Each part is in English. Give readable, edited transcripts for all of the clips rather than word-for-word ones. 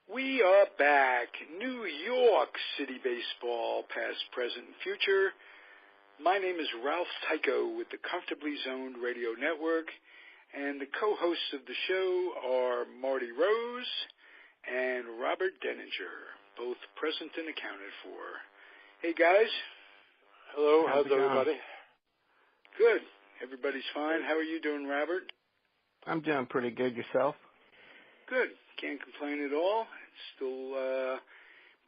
We are back. New York City Baseball, past, present, and future. My name is Ralph Tyko with the Comfortably Zoned Radio Network, and the co-hosts of the show are Marty Rose and Robert Deininger, both present and accounted for. Hey, guys. Hello. How's everybody? Good. Everybody's fine. How are you doing, Robert? I'm doing pretty good. Yourself? Good. Can't complain at all. It's still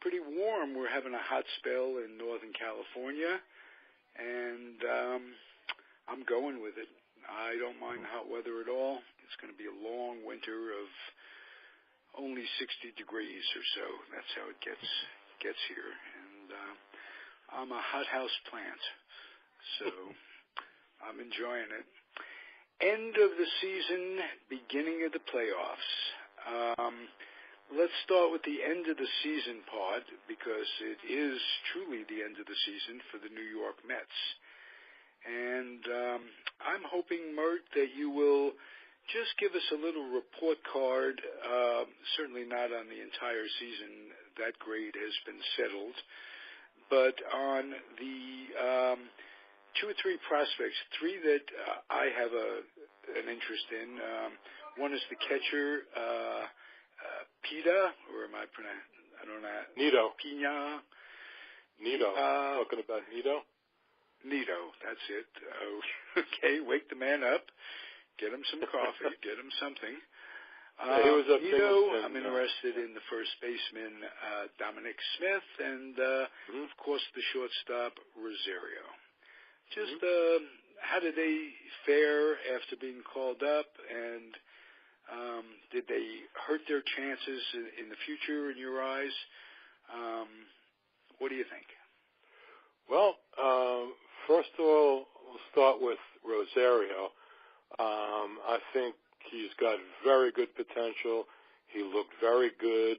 pretty warm. We're having a hot spell in Northern California, and I'm going with it. I don't mind hot weather at all. It's going to be a long winter of only 60 degrees or so. That's how it gets here. And I'm a hothouse plant, so I'm enjoying it. End of the season, beginning of the playoffs. Let's start with the end of the season part, because it is truly the end of the season for the New York Mets. And I'm hoping, Mert, that you will just give us a little report card, certainly not on the entire season. That grade has been settled. But on the two or three prospects, three that I have an interest in. One is the catcher, Pita, or am I pronouncing? I don't know. Nito. Pina. Nito. Talking about Nito? Nito, that's it. Okay, wake the man up. Get him some coffee. Get him something. He was up Nito, I'm interested in the first baseman, Dominic Smith, and, of course, the shortstop, Rosario. Just how did they fare after being called up, and did they hurt their chances in the future in your eyes? What do you think? Well, first of all, we'll start with Rosario. I think he's got very good potential. He looked very good.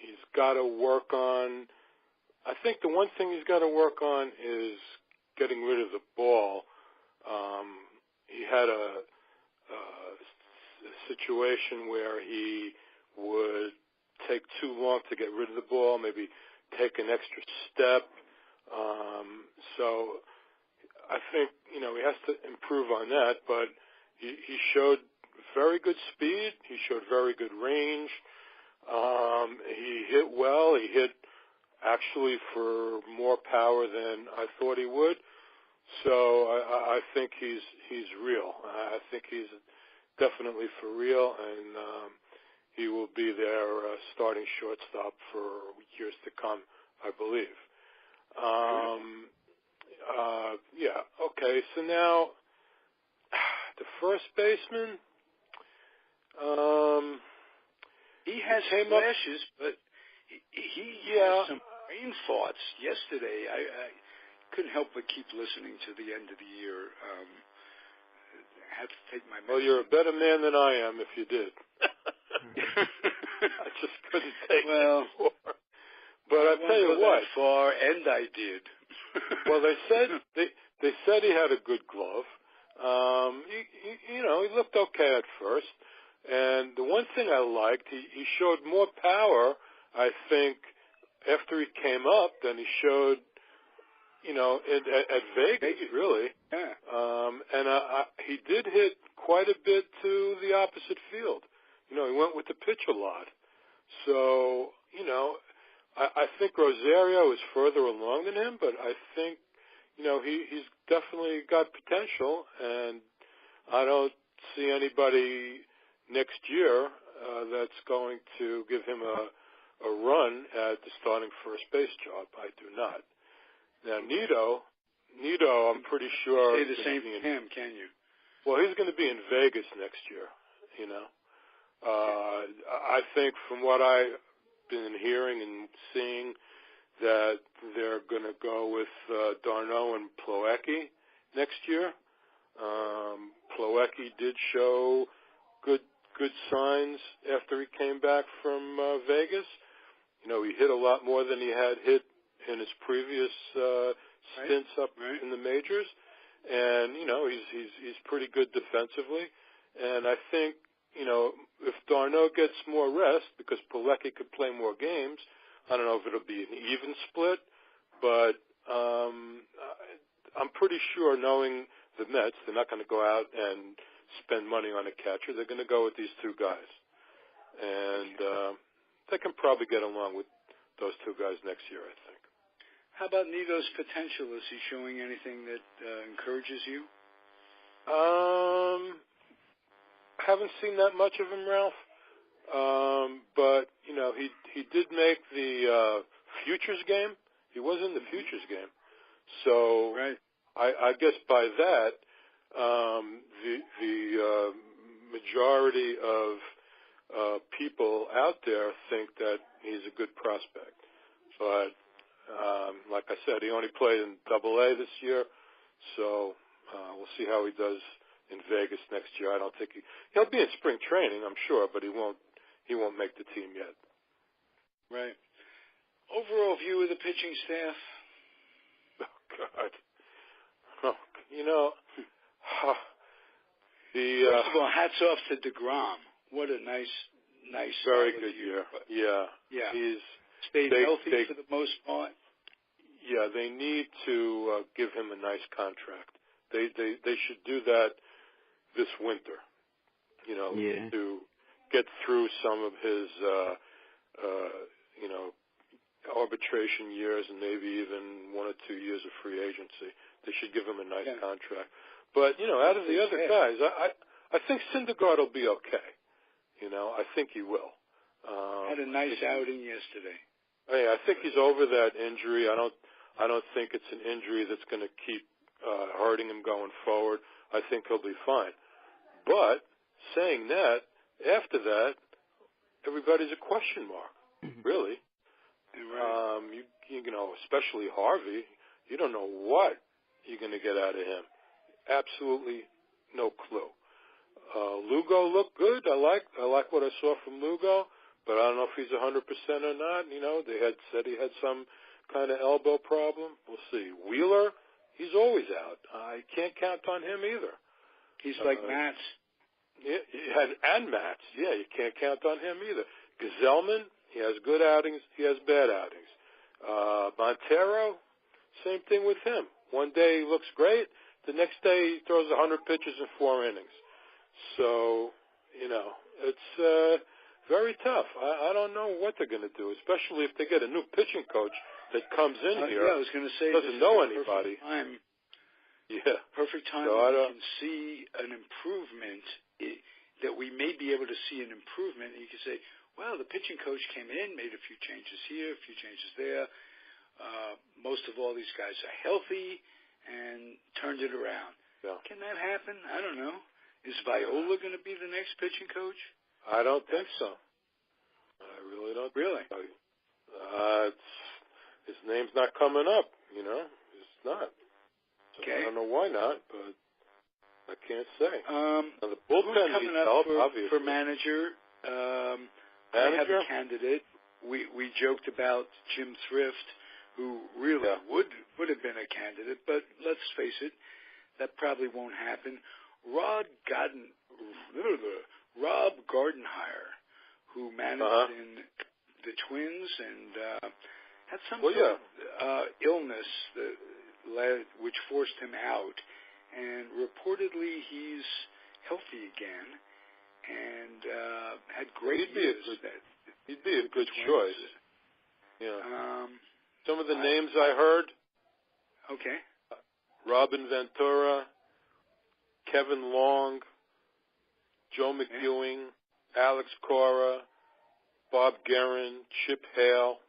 He's got to work on, I think the one thing he's got to work on is getting rid of the ball. He had a situation where he would take too long to get rid of the ball, maybe take an extra step. So I think, he has to improve on that, but he showed very good speed. He showed very good range. He hit well. He hit actually for more power than I thought he would. So I think he's real. I think he's definitely for real, and he will be their starting shortstop for years to come, I believe. Okay, so now the first baseman, he has flashes, but he has some brain thoughts. Yesterday, I couldn't help but keep listening to the end of the year. I have to take my medicine. Well, you're a better man than I am if you did. I just couldn't take it anymore. But I tell you what, that far, and I did. Well, they said he had a good glove. He looked okay at first. And the one thing I liked, he showed more power, I think, after he came up than he showed, at Vegas, really. Yeah. And he did hit quite a bit to the opposite field. He went with the pitch a lot. So, I think Rosario is further along than him, but I think, he's definitely got potential, and I don't see anybody next year that's going to give him a run at the starting first base job. I do not. Now, Nito, I'm pretty sure. Say the same for him, can you? Well, he's going to be in Vegas next year, I think from what I've been hearing and seeing that they're going to go with Darno and Plawecki next year. Plawecki did show good signs after he came back from Vegas. He hit a lot more than he had hit in his previous stints up in the majors, and he's pretty good defensively. And I think if Darno gets more rest because Pilecki could play more games, I don't know if it'll be an even split, but I'm pretty sure, knowing the Mets, they're not going to go out and spend money on a catcher. They're going to go with these two guys. And they can probably get along with those two guys next year, I think. How about Nito's potential? Is he showing anything that encourages you? Haven't seen that much of him, Ralph. But, he did make the Futures game. He was in the Futures game. So right. I guess by that, the majority of people out there think that he's a good prospect. But like I said, he only played in Double-A this year, so we'll see how he does in Vegas next year. I don't think he'll be in spring training, I'm sure, but he won't make the team yet. Right. Overall view of the pitching staff? Oh God. Oh, first of all, hats off to DeGrom. What a nice, very good year. Yeah. He's stayed healthy for the most part. Yeah, they need to give him a nice contract. They should do that this winter. To get through some of his arbitration years and maybe even 1 or 2 years of free agency. They should give him a nice contract. But out of the other guys, I think Syndergaard will be okay. I think he will. Had a nice outing yesterday. I think he's over that injury. I don't think it's an injury that's going to keep hurting him going forward. I think he'll be fine. But saying that, after that, everybody's a question mark. Really. Right. Especially Harvey. You don't know what you're going to get out of him. Absolutely no clue. Lugo looked good. I like what I saw from Lugo, but I don't know if he's 100% or not. They had said he had some kind of elbow problem. We'll see. Wheeler, he's always out. I can't count on him either. He's like Matz. And Matz. Yeah, you can't count on him either. Gazelman, he has good outings. He has bad outings. Montero, same thing with him. One day he looks great. The next day he throws 100 pitches in 4 innings. So, it's very tough. I don't know what they're going to do, especially if they get a new pitching coach that comes in here. Yeah, I was going to say, doesn't know anybody. Perfect time so we can see an improvement, that we may be able to see an improvement. And you can say, well, the pitching coach came in, made a few changes here, a few changes there. Most of all these guys are healthy and turned it around. Yeah. Can that happen? I don't know. Is Viola going to be the next pitching coach? I don't think so. I really don't. Really? His name's not coming up, It's not. So Okay. I don't know why not, but I can't say. Now the who's bullpen coming needs up help, obviously. for manager? I have a candidate. We joked about Jim Thrift, who really would have been a candidate, but let's face it, that probably won't happen. Rob Gardenhire, who managed in the Twins and had some sort of illness which forced him out, and reportedly he's healthy again and had great years. He'd be a good choice. Yeah. Some of the names I heard. Okay. Robin Ventura, Kevin Long, Joe McEwing, Alex Cora, Bob Guerin, Chip Hale,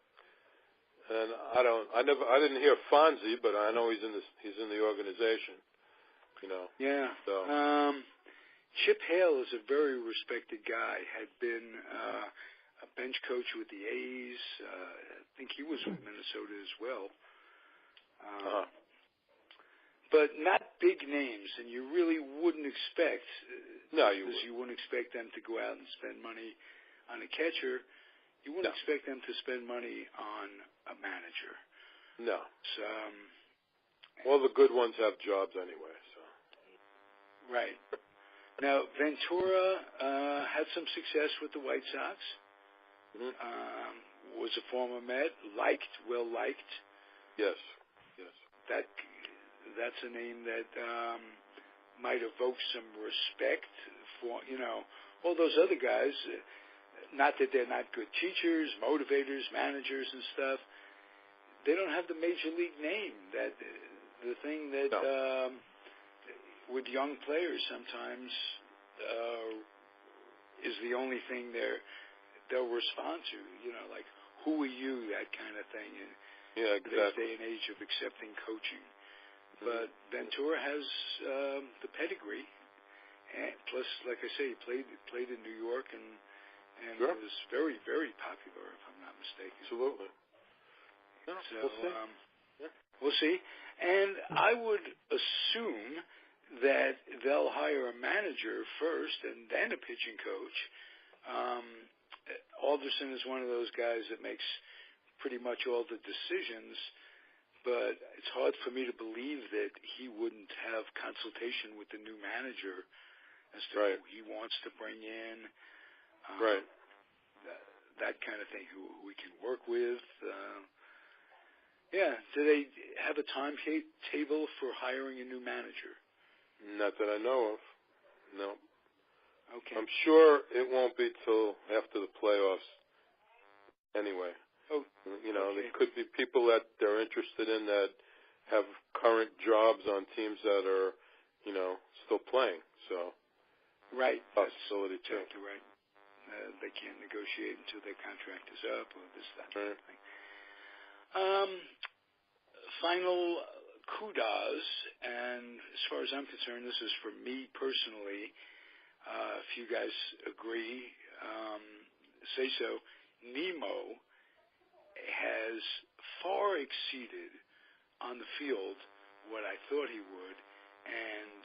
and I didn't hear Fonzie, but I know he's in the organization. Yeah. So. Chip Hale is a very respected guy. Had been a bench coach with the A's. I think he was with Minnesota as well. But not big names, and you really wouldn't expect. You wouldn't expect them to go out and spend money on a catcher. You wouldn't expect them to spend money on a manager. No. So, all the good ones have jobs anyway. So. Right. Now, Ventura had some success with the White Sox. Mm-hmm. Was a former Met, well liked. Yes. That's a name that might evoke some respect for, all those other guys. Not that they're not good teachers, motivators, managers, and stuff. They don't have the major league name. That the thing that with young players sometimes is the only thing they'll respond to. Like, who are you? That kind of thing. Yeah, exactly. This day and age of accepting coaching. But Ventura has the pedigree, and plus, like I say, he played in New York and sure. was very, very popular, if I'm not mistaken. Absolutely. Yeah, so we'll see. We'll see. And I would assume that they'll hire a manager first and then a pitching coach. Alderson is one of those guys that makes pretty much all the decisions. But it's hard for me to believe that he wouldn't have consultation with the new manager as to who he wants to bring in, that kind of thing, who we can work with. Do they have a timetable for hiring a new manager? Not that I know of. No. Okay. I'm sure it won't be till after the playoffs anyway. Oh, there could be people that they're interested in that have current jobs on teams that are, still playing. So, possibility too. Exactly right. They can't negotiate until their contract is up, or this, that kind of thing. Final kudos, and as far as I'm concerned, this is for me personally. If you guys agree, say so. Nemo has far exceeded on the field what I thought he would, and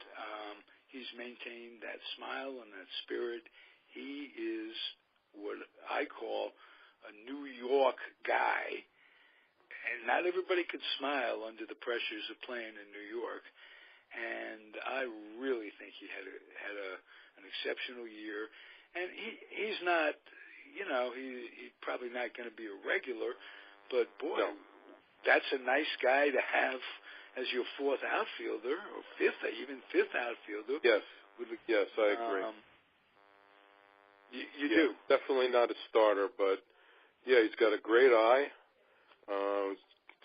he's maintained that smile and that spirit. He is what I call a New York guy, and not everybody could smile under the pressures of playing in New York, and I really think he had an exceptional year, and he's not. He's probably not going to be a regular, but boy, that's a nice guy to have as your fourth outfielder, or fifth outfielder. Yes, I agree. You do? Definitely not a starter, but he's got a great eye,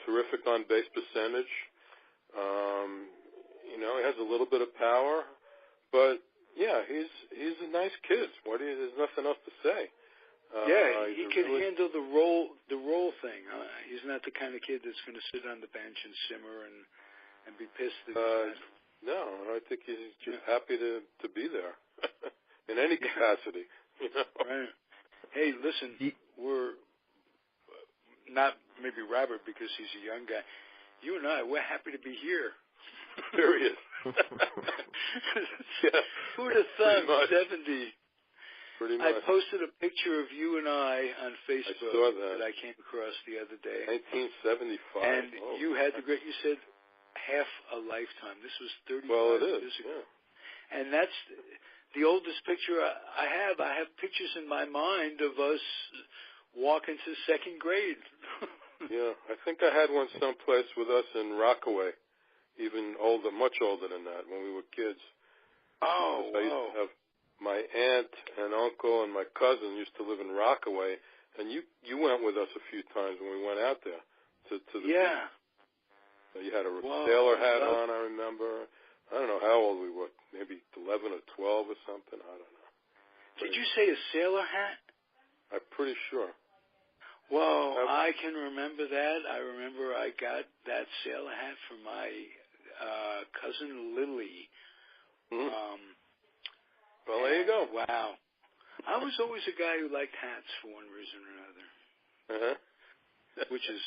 terrific on base percentage. He has a little bit of power, but he's a nice kid. There's nothing else to say. He can handle the role thing. He's not the kind of kid that's going to sit on the bench and simmer and be pissed that he's not. No, I think he's just happy to be there in any capacity. Right. Hey, listen, we're not maybe Robert because he's a young guy. You and we're happy to be here. Period. Who'd have thought 70? Pretty much. I posted a picture of you and I on Facebook I saw that I came across the other day. 1975. And you had you said half a lifetime. This was 35 years ago. Yeah. And that's the oldest picture I have. I have pictures in my mind of us walking to second grade. I think I had one someplace with us in Rockaway, even older, much older than that, when we were kids. Oh, I used to have my aunt and uncle and my cousin used to live in Rockaway, and you went with us a few times when we went out there to the beach. You had a sailor hat on, I remember. I don't know how old we were, maybe 11 or 12 or something. I don't know. Did you say a sailor hat? I'm pretty sure. Well, I can remember that. I remember I got that sailor hat from my cousin Lily. Well, there you go. Wow. I was always a guy who liked hats for one reason or another, which is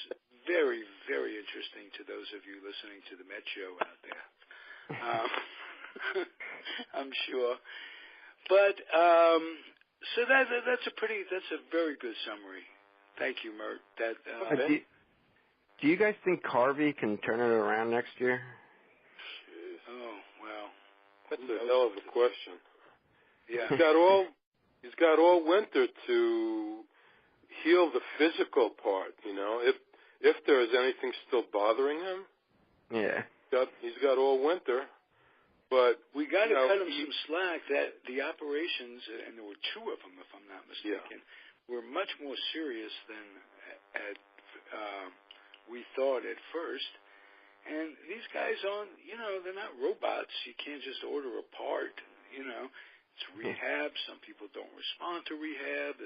very, very interesting to those of you listening to the Met Show out there. I'm sure. But so that's a very good summary. Thank you, Mert. Do you guys think Harvey can turn it around next year? Jeez. Oh, well. That's a hell of a question. Yeah. He's got all winter to heal the physical part. If there is anything still bothering him. Yeah. He's got all winter. But we got to cut him some slack. That the operations, and there were 2 of them, if I'm not mistaken, were much more serious than we thought at first. And these guys they're not robots. You can't just order a part. It's rehab. Some people don't respond to rehab.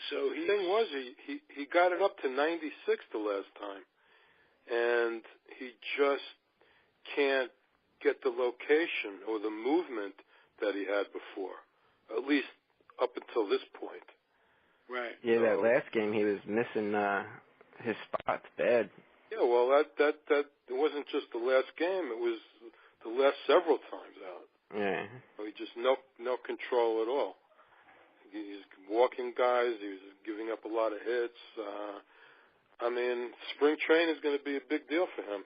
So the thing was, he got it up to 96 the last time, and he just can't get the location or the movement that he had before, at least up until this point. Right. Yeah, that last game he was missing his spots bad. Yeah, well, that it wasn't just the last game; it was the last several times out. Yeah. He just no control at all. He's walking guys. He was giving up a lot of hits. Spring training is going to be a big deal for him.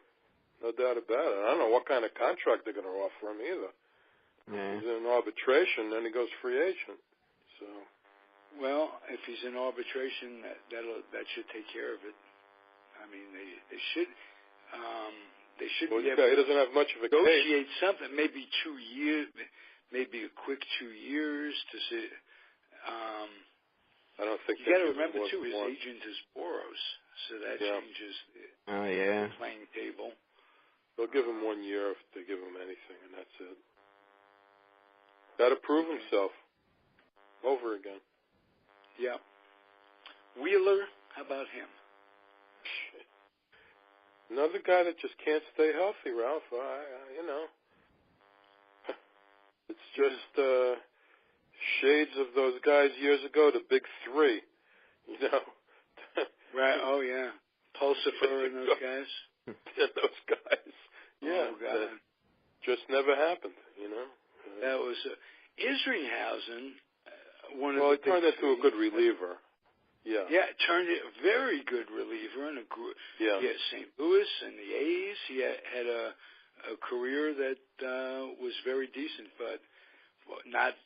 No doubt about it. I don't know what kind of contract they're going to offer him either. Yeah. He's in arbitration, then he goes free agent. So, well, if he's in arbitration, that should take care of it. They should. They should be able he doesn't have much of a negotiate case. something. Maybe 2 years. Maybe a quick 2 years to see. I don't think you got to remember too. His agent is Boros, so that changes the playing table. They'll give him 1 year if they give him anything, and that's it. Got to prove himself over again. Yeah. Wheeler, how about him? Another guy that just can't stay healthy, Ralph. It's just shades of those guys years ago, the big 3. Right. Oh yeah. Pulsifer and those guys. Yeah, those guys. Yeah. Oh God. That just never happened. That was Isringhausen. He turned into a good reliever. Yeah. Yeah, turned it a very good reliever in St. Louis and the A's. He had a career that was very decent, but not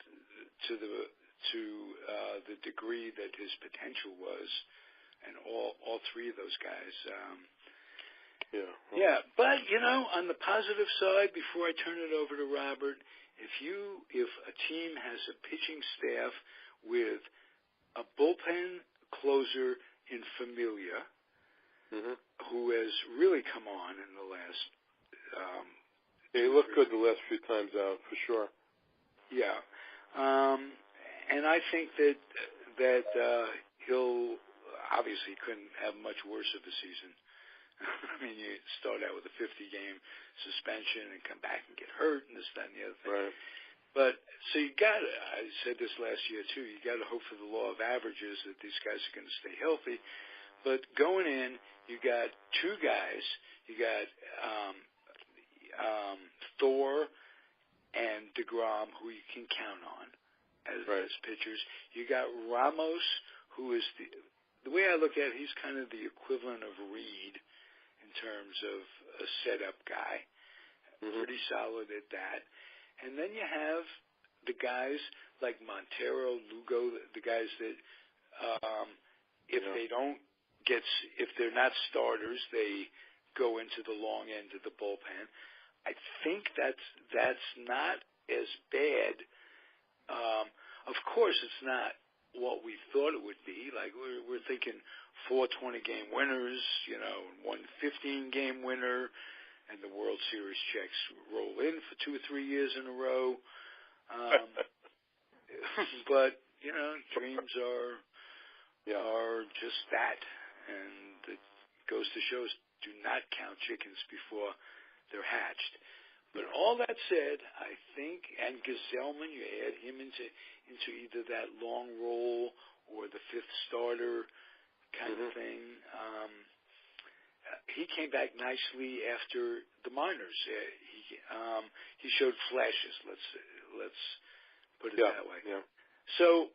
to the degree that his potential was. And all 3 of those guys. But on the positive side, before I turn it over to Robert, if a team has a pitching staff with a bullpen closer in Familia, who has really come on in the last. He looked good the last few times out, for sure. Yeah, and I think that he'll obviously couldn't have much worse of a season. You start out with a 50-game suspension and come back and get hurt and this, that, and the other thing. Right. But so I said this last year too, you got to hope for the law of averages that these guys are going to stay healthy. But going in, you got 2 guys. You got Thor and DeGrom, who you can count on as pitchers. You got Ramos, who is the way I look at it, he's kind of the equivalent of Reed in terms of a setup guy. Pretty solid at that. And then you have the guys like Montero, Lugo, the guys that if they're not starters, they go into the long end of the bullpen. I think that's not as bad. Of course, it's not what we thought it would be. Like we're thinking 4 20-game winners, one 15-game winner. And the World Series checks roll in for 2 or 3 years in a row. But, dreams are just that. And it goes to show, do not count chickens before they're hatched. But all that said, I think, and Gesellman, you add him into either that long roll or the 5th starter kind of thing. He came back nicely after the minors. He showed flashes. Let's put it that way. Yeah. So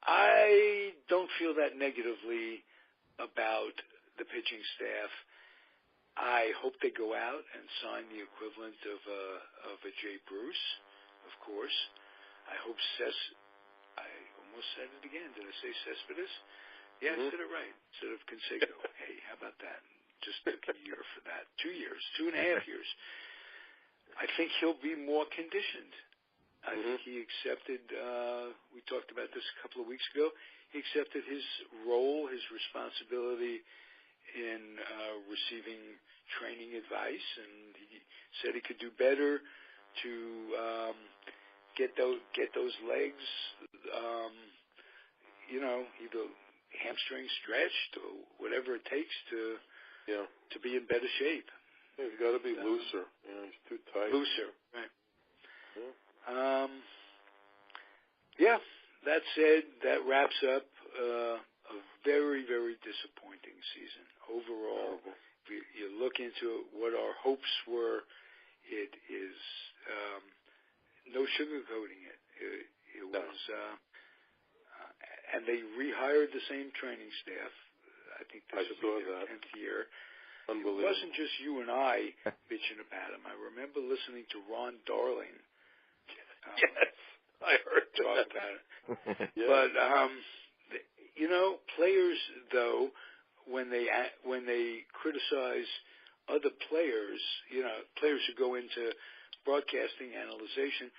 I don't feel that negatively about the pitching staff. I hope they go out and sign the equivalent of a Jay Bruce, of course. I hope I almost said it again. Did I say Cespedes? Yeah, I said it right. Instead of Canseco. Hey, how about that? Just took a year for that. 2 years, 2.5 years. I think he'll be more conditioned. I think he accepted, we talked about this a couple of weeks ago, he accepted his role, his responsibility in receiving training advice, and he said he could do better to get those legs, either hamstring stretched or whatever it takes to be in better shape. Yeah, he's got to be looser. He's too tight. Looser, right. That said, that wraps up a very, very disappointing season. Overall, if you look into what our hopes were, it is no sugarcoating it. It was, and they rehired the same training staff. I think this will be their 10th year. It wasn't just you and I bitching about him. I remember listening to Ron Darling. Yes, I heard talk about it. But players though, when they criticize other players, players who go into broadcasting analyzation,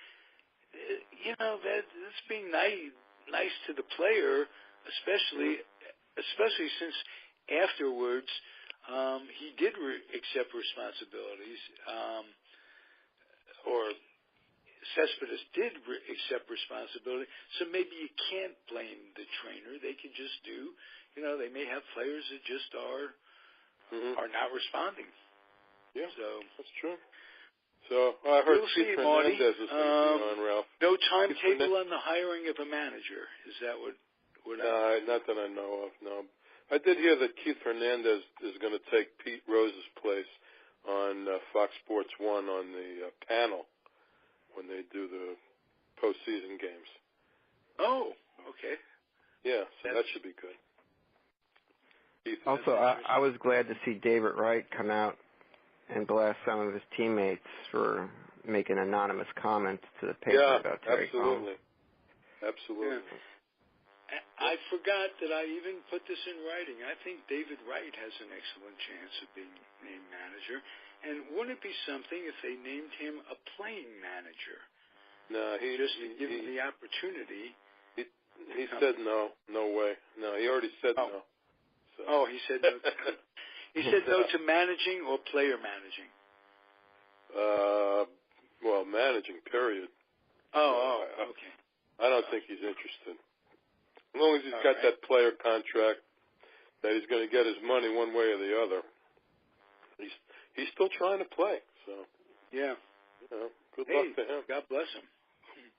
that's being nice to the player, especially since afterwards he did accept responsibilities, or Cespedes did accept responsibility, so maybe you can't blame the trainer. They could just do, they may have players that just are not responding. Yeah, so that's true. So I heard we'll Keith see, Marty. Hernandez is going to be on, Ralph. No timetable on the hiring of a manager. Is that what not that I know of, no. I did hear that Keith Hernandez is going to take Pete Rose's place on Fox Sports 1 on the panel when they do the postseason games. Oh, okay. Yeah, so that should be good. Also, I was glad to see David Wright come out and blast some of his teammates for making anonymous comments to the paper about Terry absolutely. Absolutely. Yeah. I forgot that I even put this in writing. I think David Wright has an excellent chance of being named manager. And wouldn't it be something if they named him a playing manager? No, just to give him the opportunity. He said no way. No, he already said no. So. Oh, he said no. He said no to managing or player managing. Well, managing. Period. Oh, okay. I don't think he's interested. As long as he's got that player contract, that he's going to get his money one way or the other. He's still trying to play, so yeah. Good luck to him. God bless him.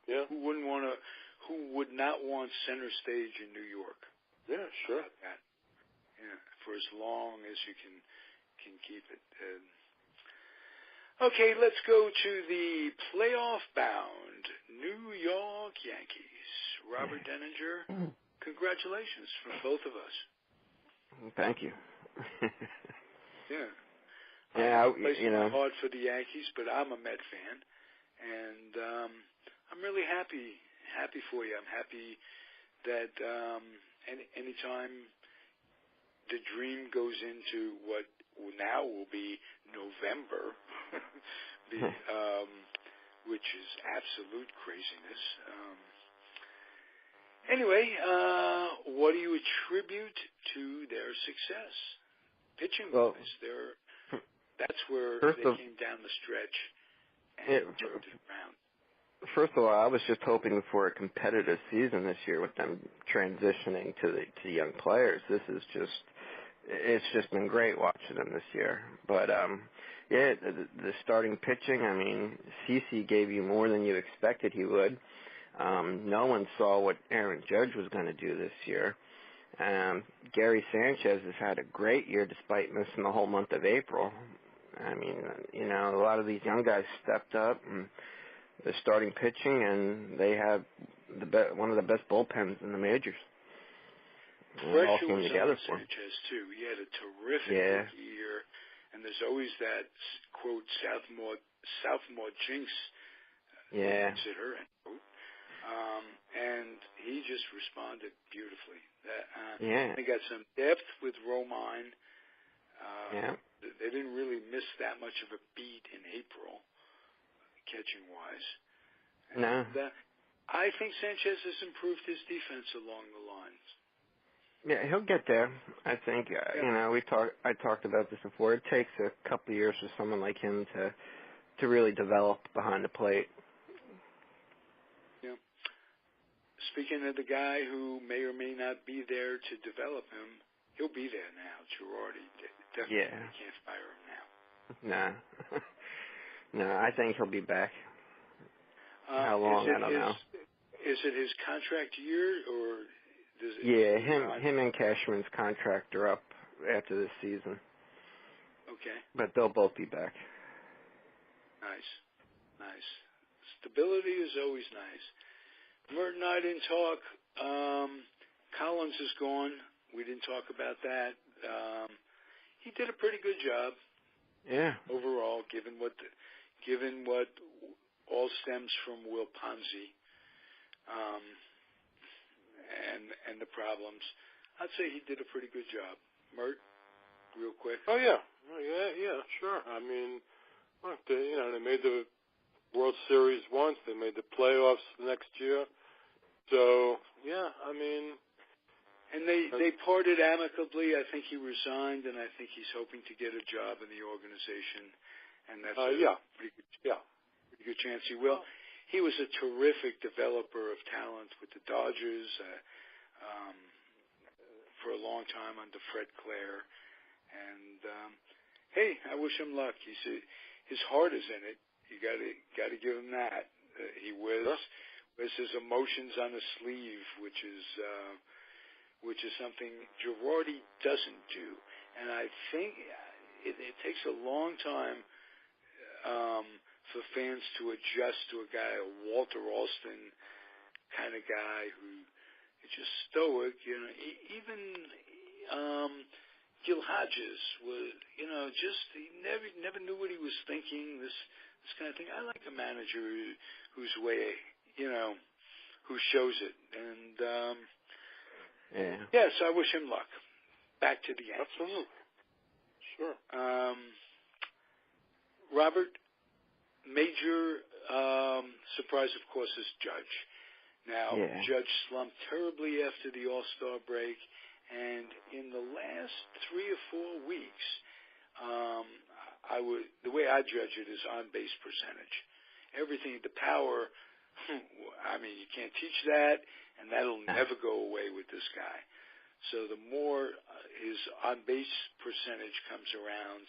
Yeah. Who would not want center stage in New York? Yeah, sure. Yeah, for as long as you can keep it. Okay, let's go to the playoff-bound New York Yankees. Robert Deininger, congratulations from both of us. Thank you. Yeah. Yeah, hard for the Yankees, but I'm a Met fan, and I'm really happy for you. I'm happy that anytime the dream goes into what now will be November, which is absolute craziness. Anyway, what do you attribute to their success? Pitching-wise, that's where they came down the stretch and turned it around. First of all, I was just hoping for a competitive season this year with them transitioning to the young players. It's just been great watching them this year. But the starting pitching, I mean, CeCe gave you more than you expected he would. No one saw what Aaron Judge was going to do this year. Gary Sanchez has had a great year despite missing the whole month of April. I mean, a lot of these young guys stepped up and they're starting pitching, and they have one of the best bullpens in the majors. Pressure was on Sanchez, too. He had a terrific year, and there's always that, quote, sophomore jinx Yeah. Consider and he just responded beautifully. Yeah. They got some depth with Romine. Yeah. They didn't really miss that much of a beat in April, catching wise. No. I think Sanchez has improved his defense along the lines. Yeah, he'll get there. I think. I talked about this before. It takes a couple of years for someone like him to really develop behind the plate. Yeah. Speaking of the guy who may or may not be there to develop him, he'll be there now. Girardi definitely can't fire him now. No, I think he'll be back. How long? I don't know. Is it his contract year or? Him and Cashman's contract are up after this season. Okay. But they'll both be back. Nice. Stability is always nice. Mert and I didn't talk. Collins is gone. We didn't talk about that. He did a pretty good job. Yeah. Overall, given what all stems from Will Ponzi. And the problems. I'd say he did a pretty good job. Mert, real quick. Oh yeah, sure. I mean, look, they made the World Series once. They made the playoffs the next year. So yeah, I mean. And they parted amicably. I think he resigned, and I think he's hoping to get a job in the organization. And that's pretty good chance he will. He was a terrific developer of talent with the Dodgers for a long time under Fred Clare. And hey, I wish him luck. His heart is in it. You got to give him that. He wears his emotions on his sleeve, which is something Girardi doesn't do. And I think it takes a long time for fans to adjust to a guy, a Walter Alston kind of guy who is just stoic. Even Gil Hodges was, he never knew what he was thinking. This kind of thing. I like a manager who's way, who shows it. And yes, I wish him luck. Back to the Yankees. Absolutely. Sure. Robert. Major surprise, of course, is Judge. Now, Judge slumped terribly after the All-Star break, and in the last 3 or 4 weeks, the way I judge it is on-base percentage. Everything, the power, I mean, you can't teach that, and that'll never go away with this guy. So the more his on-base percentage comes around,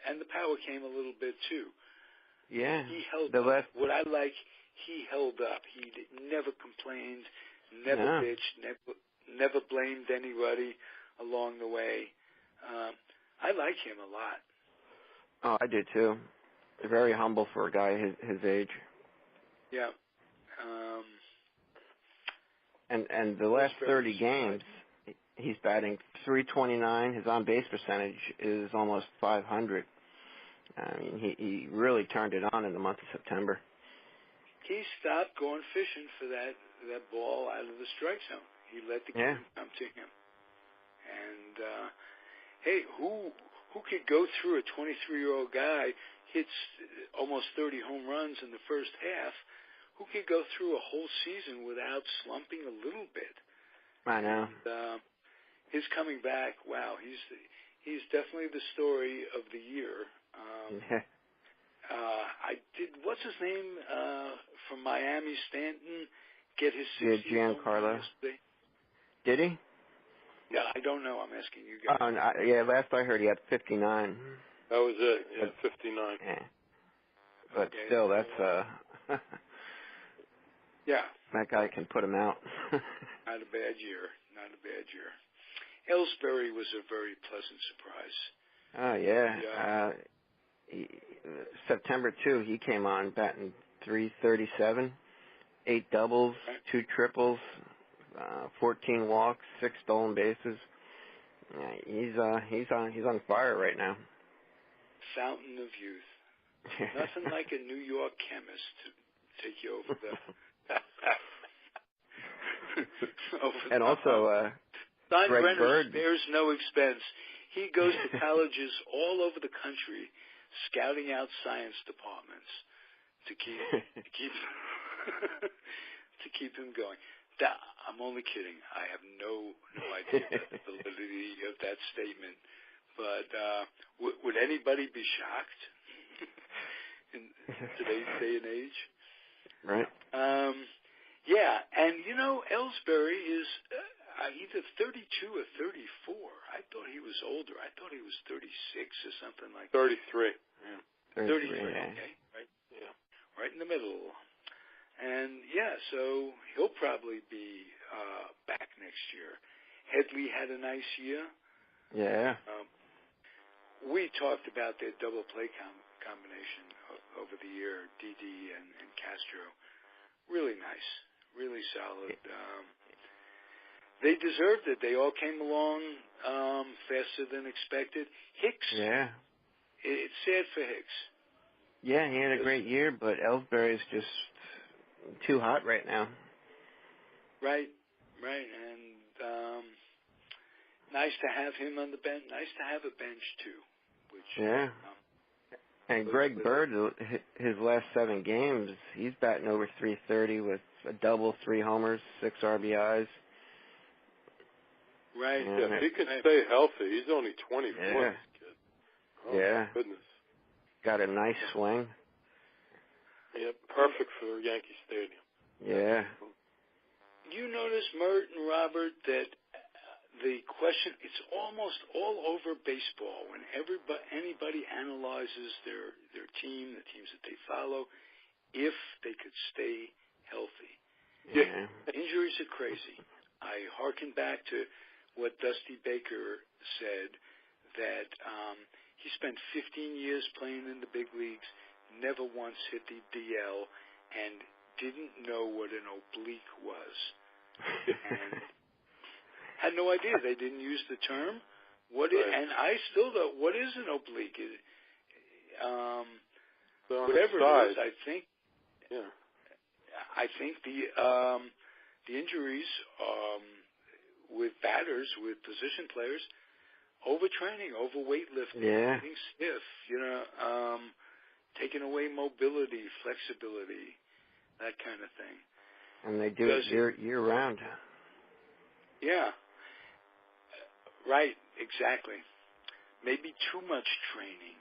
and the power came a little bit too. Yeah. He held up. What I like, he held up. He never complained, never bitched, never blamed anybody along the way. I like him a lot. Oh, I do too. Very humble for a guy his age. Yeah. And the last 30 games, he's batting .329. His on-base percentage is almost .500. I mean, he really turned it on in the month of September. He stopped going fishing for that ball out of the strike zone. He let the game come to him. And hey, who could go through a 23-year-old guy hits almost 30 home runs in the first half? Who could go through a whole season without slumping a little bit? I know. And, his coming back, wow, he's definitely the story of the year. What's his name from Miami, Stanton, get his 60th Giancarlo. yesterday? Did he? Yeah, I don't know. I'm asking you guys. Last I heard he had 59. That was it. Yeah, 59. Yeah. But still, that's yeah. That guy can put him out. Not a bad year. Ellsbury was a very pleasant surprise. Oh, yeah. September 2, he came on batting .337, 8 doubles, 2 triples, 14 walks, 6 stolen bases. He's on fire right now. Fountain of youth. Nothing like a New York chemist to take you over the. And also, Greg Steinbrenner Bird spares no expense. He goes to colleges all over the country, scouting out science departments to keep to keep him going. I'm only kidding. I have no idea about the validity of that statement. But would anybody be shocked in today's day and age? Right. Yeah, and Ellsbury is either 32 or 34. I thought he was older. I thought he was 36 or something like that. 33. Yeah. 33. Yeah. Okay. Right. Yeah. Right in the middle. And so he'll probably be back next year. Headley had a nice year. Yeah. We talked about their double play combination over the year, Didi and Castro. Really nice, really solid. They deserved it. They all came along faster than expected. Hicks. Yeah. It's sad for Hicks. Yeah, he had a great year, but Ellsbury's just too hot right now. Right, and nice to have him on the bench. Nice to have a bench too. Yeah. And Greg Bird, his last 7 games, he's batting over .330 with a double, 3 homers, 6 RBIs. Right. Yeah, if he can stay healthy, he's only 24. Yeah. This kid. Oh, yeah. my goodness. Got a nice swing. Yeah, perfect for Yankee Stadium. Yeah. You notice, Mert and Robert, that the question, it's almost all over baseball when anybody analyzes their team, the teams that they follow, if they could stay healthy. Yeah. Injuries are crazy. I hearken back to what Dusty Baker said, that he spent 15 years playing in the big leagues, never once hit the DL, and didn't know what an oblique was. And had no idea. They didn't use the term. And I still don't. What is an oblique? Whatever it is, I think. Yeah. I think the injuries with batters, with position players, overtraining, overweight lifting, getting stiff. Taking away mobility, flexibility, that kind of thing. And they do it year round. Yeah. Right, exactly. Maybe too much training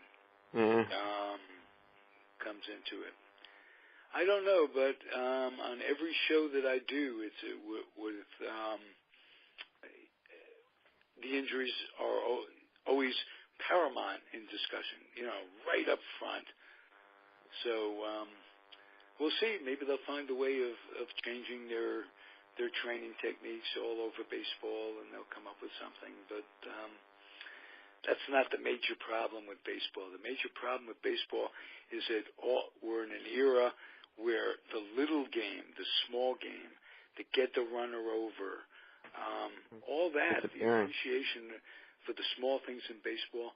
comes into it. I don't know, but on every show that I do, it's with the injuries are always paramount in discussion, right up front. So we'll see. Maybe they'll find a way of changing their training techniques all over baseball, and they'll come up with something. But that's not the major problem with baseball. The major problem with baseball is that we're in an era where the little game, the small game, to get the runner over, all that, the appreciation for the small things in baseball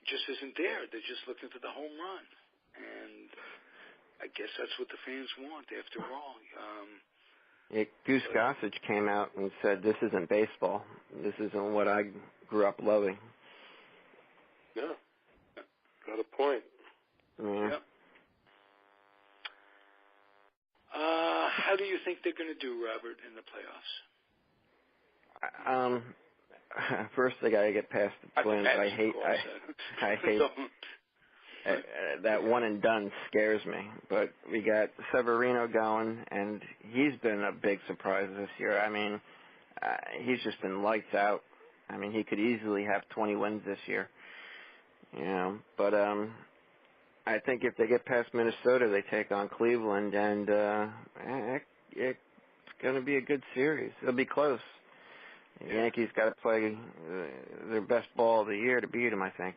just isn't there. They're just looking for the home run. And I guess that's what the fans want, after all. Goose Gossage came out and said, "This isn't baseball. This isn't what I grew up loving." Yeah. Got a point. Yeah. Yep. How do you think they're going to do, Robert, in the playoffs? First they got to get past the Twins. I hate that one and done scares me. But we got Severino going, and he's been a big surprise this year. I mean, he's just been lights out. I mean, he could easily have 20 wins this year. But I think if they get past Minnesota, they take on Cleveland, and it's going to be a good series. It'll be close. The Yankees got to play their best ball of the year to beat them, I think.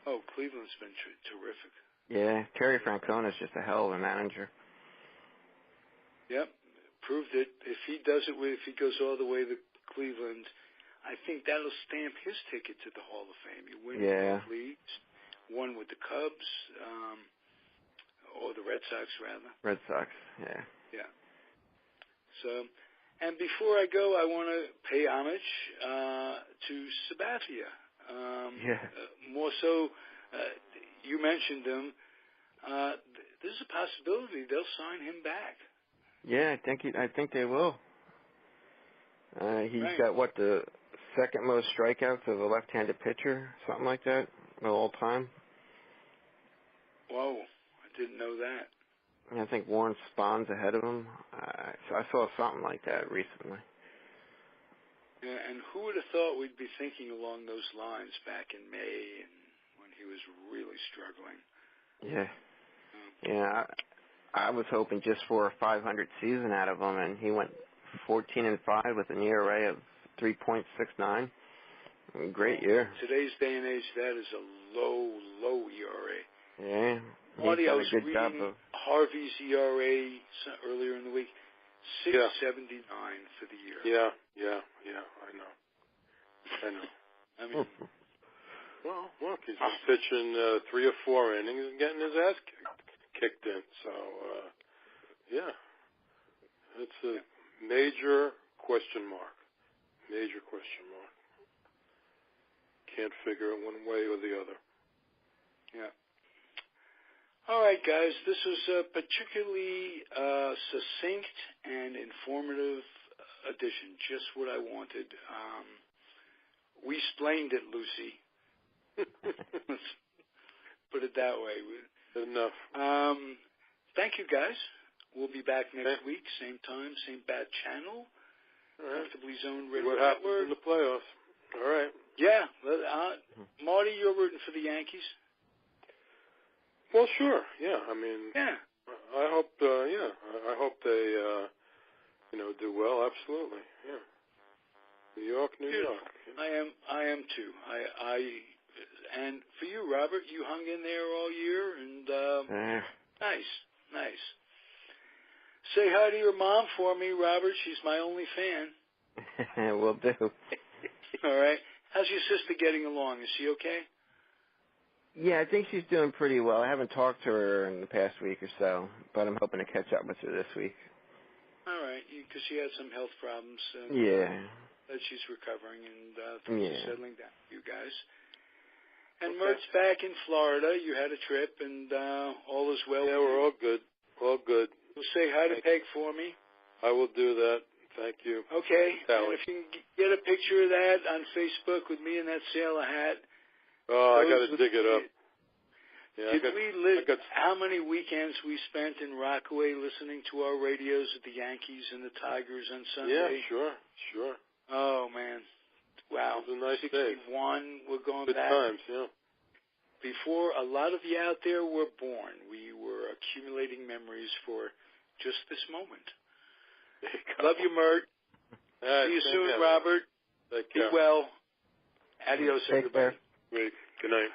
Oh, Cleveland's been terrific. Yeah, Terry Francona's just a hell of a manager. Yep, proved it. If he does it, if he goes all the way to Cleveland, I think that'll stamp his ticket to the Hall of Fame. You win both leagues, one with the Cubs, or the Red Sox, rather. Red Sox, yeah. Yeah. So, and before I go, I want to pay homage to Sabathia. More so, you mentioned him. There's a possibility they'll sign him back. Yeah, I think they will. He's got the second most strikeouts of a left-handed pitcher, something like that, of all time. Whoa, I didn't know that. And I think Warren Spahn's ahead of him. I saw something like that recently. Yeah, and who would have thought we'd be thinking along those lines back in May and when he was really struggling? Yeah. Yeah, I was hoping just for a 500 season out of him, and he went 14-5 with an ERA of 3.69. Great year. In today's day and age, that is a low ERA. Yeah. Marty, I was reading Harvey's ERA earlier in the week, 6.79 for the year. Yeah, I know. I mean, well, look, he's been pitching 3 or 4 innings and getting his ass kicked in. So, it's a major question mark. Can't figure it one way or the other. Yeah. All right, guys. This was a particularly succinct and informative edition. Just what I wanted. We explained it, Lucy. Let's put it that way. Enough. Thank you, guys. We'll be back next week, same time, same bad channel. All right. Comfortably Zoned Radio What happens in the playoffs? All right. Yeah. Marty, you're rooting for the Yankees? Well, sure. Yeah. I mean, I hope. I hope they, do well. Absolutely. Yeah. New York. Yeah. I am too. And for you, Robert, you hung in there all year, and nice. Say hi to your mom for me, Robert. She's my only fan. Will do. All right. How's your sister getting along? Is she okay? Yeah, I think she's doing pretty well. I haven't talked to her in the past week or so, but I'm hoping to catch up with her this week. All right, because she had some health problems. That she's recovering and settling down, you guys. And Mert's back in Florida. You had a trip, and all is well. Yeah, we're all good. Well, say hi to Peg for me. I will do that. Thank you. Okay. And if you can get a picture of that on Facebook with me in that sailor hat. Oh, I got to dig it up. Yeah, how many weekends we spent in Rockaway listening to our radios with the Yankees and the Tigers on Sunday? Yeah, sure. Oh, man. Wow. It was a nice 61, we're going back. Good times, yeah. Before a lot of you out there were born, we were accumulating memories for just this moment. Love you, Mert. See you soon, Robert. Take care. Be well. Adios, Take everybody. Care. Good night.